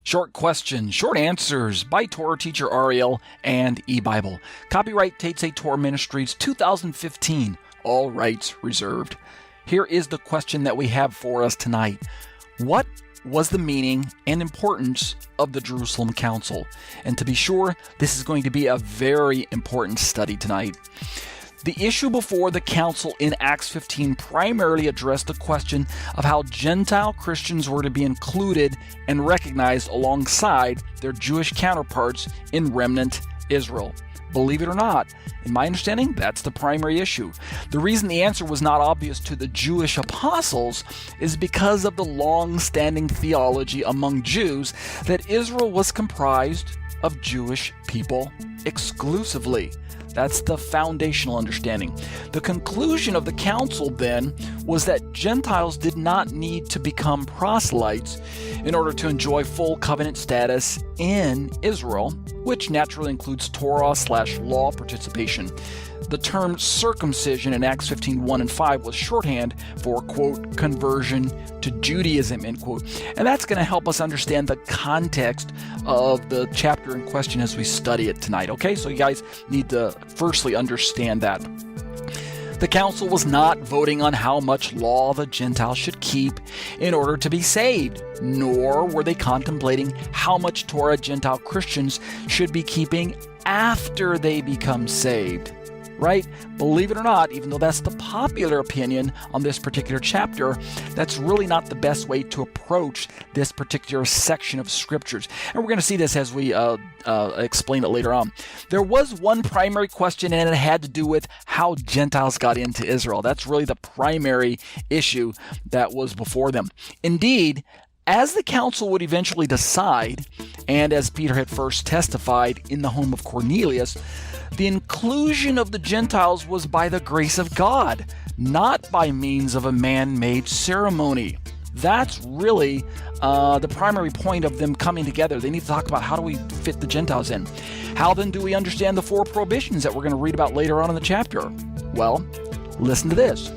Short questions, short answers by Torah teacher Ariel and eBible. Copyright Tatesei Torah Ministries 2015. All rights reserved. Here is the question that we have for us tonight. What was the meaning and importance of the Jerusalem Council? And to be sure, this is going to be a very important study tonight. The issue before the council in Acts 15 primarily addressed the question of how Gentile Christians were to be included and recognized alongside their Jewish counterparts in Remnant Israel. Believe it or not, in my understanding, that's the primary issue. The reason the answer was not obvious to the Jewish apostles is because of the long-standing theology among Jews that Israel was comprised of Jewish people exclusively. That's the foundational understanding. The conclusion of the council then was that Gentiles did not need to become proselytes in order to enjoy full covenant status in Israel, which naturally includes Torah/law participation. The term circumcision in Acts 15:1 and 5 was shorthand for, quote, conversion to Judaism, end quote. And that's going to help us understand the context of the chapter in question as we study it tonight, okay? So you guys need to firstly understand that. The council was not voting on how much law the Gentiles should keep in order to be saved, nor were they contemplating how much Torah Gentile Christians should be keeping after they become saved. Right? Believe it or not, even though that's the popular opinion on this particular chapter, that's really not the best way to approach this particular section of scriptures. And we're going to see this as we explain it later on. There was one primary question, and it had to do with how Gentiles got into Israel. That's really the primary issue that was before them. Indeed, as the council would eventually decide, and as Peter had first testified in the home of Cornelius, the inclusion of the Gentiles was by the grace of God, not by means of a man-made ceremony. That's really the primary point of them coming together. They need to talk about how do we fit the Gentiles in. How then do we understand the 4 prohibitions that we're going to read about later on in the chapter? Well, listen to this.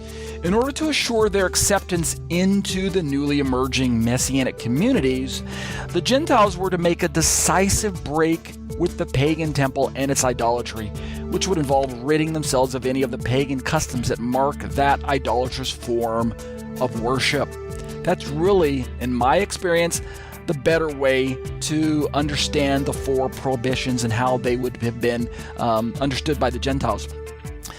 In order to assure their acceptance into the newly emerging Messianic communities, the Gentiles were to make a decisive break with the pagan temple and its idolatry, which would involve ridding themselves of any of the pagan customs that mark that idolatrous form of worship. That's really, in my experience, the better way to understand the 4 prohibitions and how they would have been understood by the Gentiles.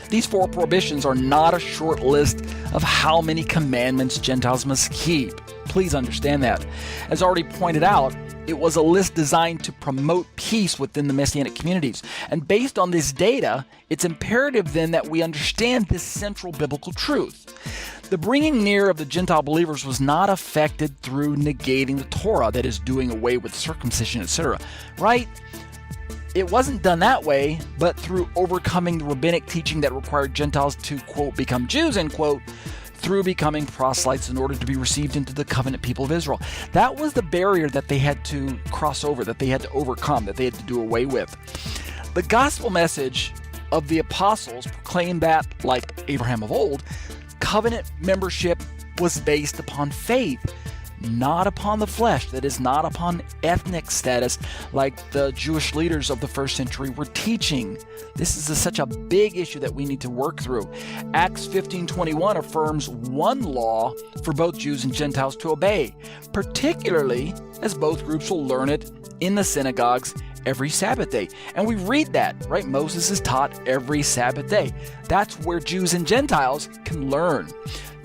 These 4 prohibitions are not a short list of how many commandments Gentiles must keep. Please understand that. As already pointed out, it was a list designed to promote peace within the Messianic communities. And based on this data, it's imperative then that we understand this central biblical truth. The bringing near of the Gentile believers was not affected through negating the Torah, that is, doing away with circumcision, etc. Right? It wasn't done that way, but through overcoming the rabbinic teaching that required Gentiles to, quote, become Jews, end quote, through becoming proselytes in order to be received into the covenant people of Israel. That was the barrier that they had to cross over, that they had to overcome, that they had to do away with. The gospel message of the apostles proclaimed that, like Abraham of old, covenant membership was based upon faith, not upon the flesh, that is, not upon ethnic status like the Jewish leaders of the first century were teaching. This is such a big issue that we need to work through. Acts 15:21 affirms one law for both Jews and Gentiles to obey, particularly as both groups will learn it in the synagogues every Sabbath day. And we read that, right? Moses is taught every Sabbath day. That's where Jews and Gentiles can learn.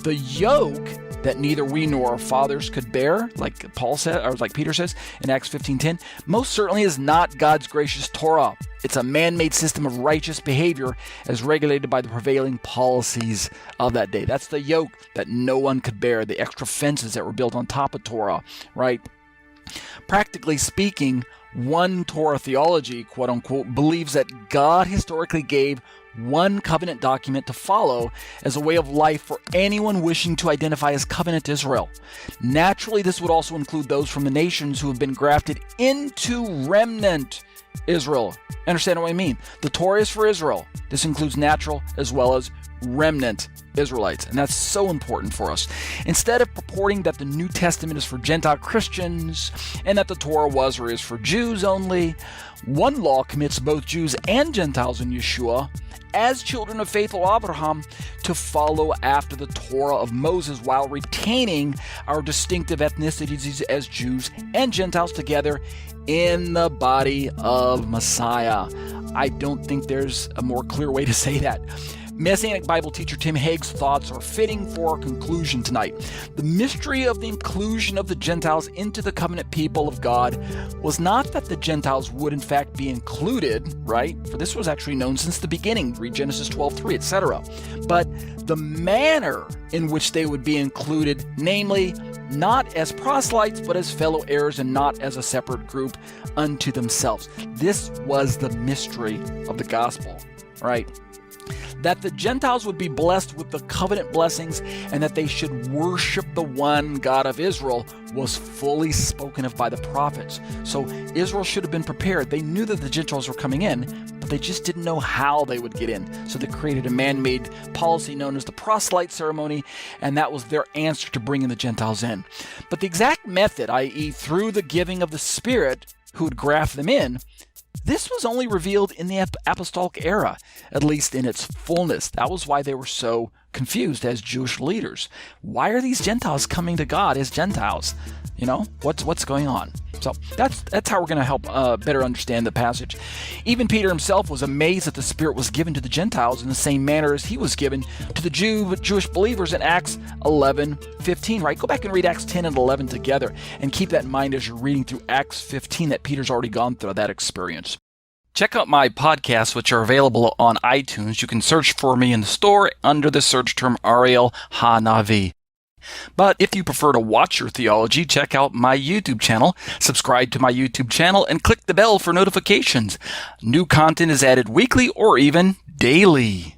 The yoke that neither we nor our fathers could bear, like Paul said, or like Peter says in Acts 15:10, most certainly is not God's gracious Torah. It's a man-made system of righteous behavior as regulated by the prevailing policies of that day. That's the yoke that no one could bear, the extra fences that were built on top of Torah, right? Practically speaking, one Torah theology, quote unquote, believes that God historically gave one covenant document to follow as a way of life for anyone wishing to identify as covenant Israel. Naturally, this would also include those from the nations who have been grafted into remnant Israel. Understand what I mean? The Torah is for Israel. This includes natural as well as remnant Israelites. And that's so important for us. Instead of purporting that the New Testament is for Gentile Christians and that the Torah was or is for Jews only, one law commits both Jews and Gentiles in Yeshua as children of faithful Abraham to follow after the Torah of Moses while retaining our distinctive ethnicities as Jews and Gentiles together in the body of Messiah. I don't think there's a more clear way to say that. Messianic Bible teacher Tim Haig's thoughts are fitting for our conclusion tonight. The mystery of the inclusion of the Gentiles into the covenant people of God was not that the Gentiles would in fact be included, right? For this was actually known since the beginning, read Genesis 12:3, etc. But the manner in which they would be included, namely, not as proselytes, but as fellow heirs and not as a separate group unto themselves. This was the mystery of the gospel, right? That the Gentiles would be blessed with the covenant blessings and that they should worship the one God of Israel was fully spoken of by the prophets. So Israel should have been prepared. They knew that the Gentiles were coming in, but they just didn't know how they would get in. So they created a man-made policy known as the proselyte ceremony, and that was their answer to bringing the Gentiles in. But the exact method, i.e. through the giving of the Spirit who would graft them in, this was only revealed in the apostolic era, at least in its fullness. That was why they were so confused as Jewish leaders. Why are these Gentiles coming to God as Gentiles? You know, what's going on? So that's how we're going to help better understand the passage. Even Peter himself was amazed that the Spirit was given to the Gentiles in the same manner as he was given to the Jewish believers in Acts 11:15, right? Go back and read Acts 10 and 11 together and keep that in mind as you're reading through Acts 15 that Peter's already gone through that experience. Check out my podcasts, which are available on iTunes. You can search for me in the store under the search term Ariel Hanavi. But if you prefer to watch your theology, check out my YouTube channel, subscribe to my YouTube channel, and click the bell for notifications. New content is added weekly or even daily.